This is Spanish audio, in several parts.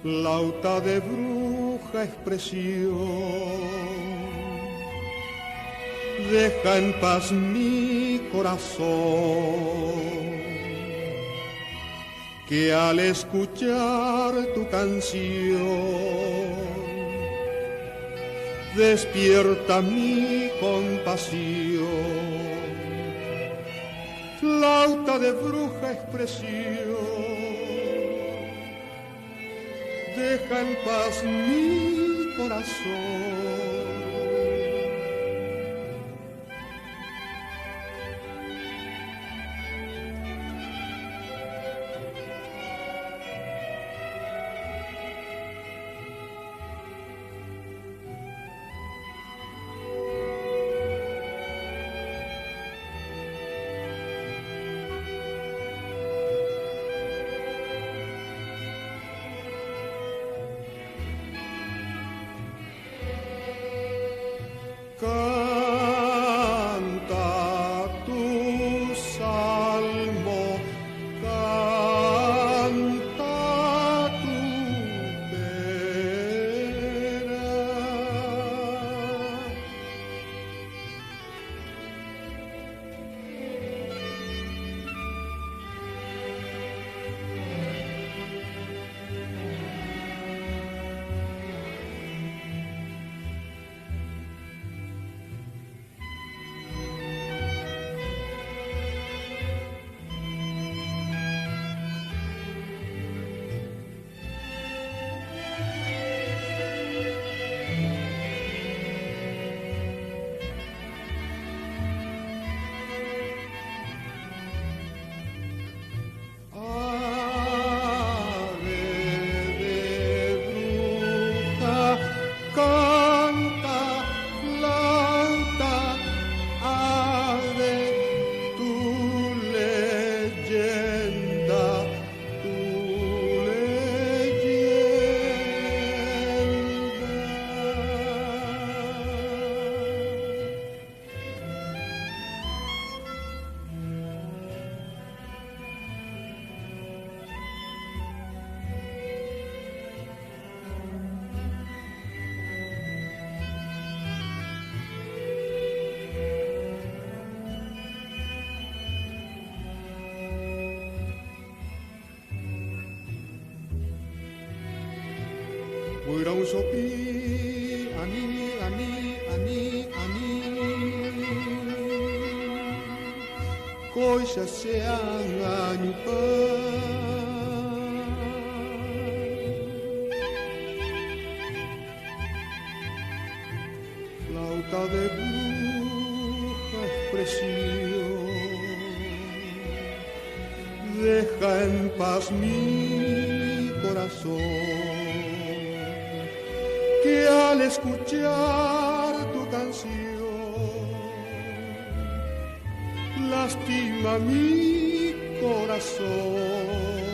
flauta de bruja expresión, deja en paz mi corazón, que al escuchar tu canción despierta mi compasión. Flauta de bruja expresión, deja en paz mi corazón. Canta tu salmo, canta tu pena. Fuera un sopí, aní, aní, aní, aní, coisa se anganpa. Flauta de bruja expresión, deja en paz mi corazón, que al escuchar tu canción lastima mi corazón.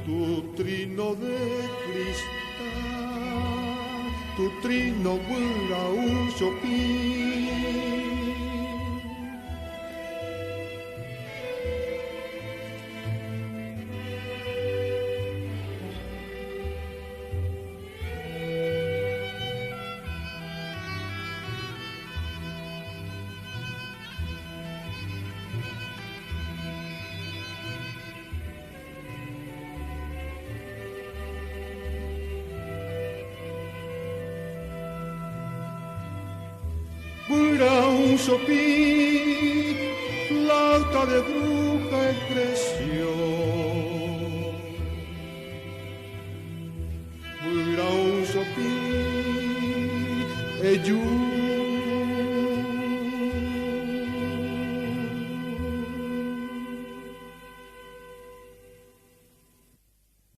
Tu trino de cristal, tu trino vuela un sopín. Vuela un sopí, flauta de bruja expresión. Vuela un sopí,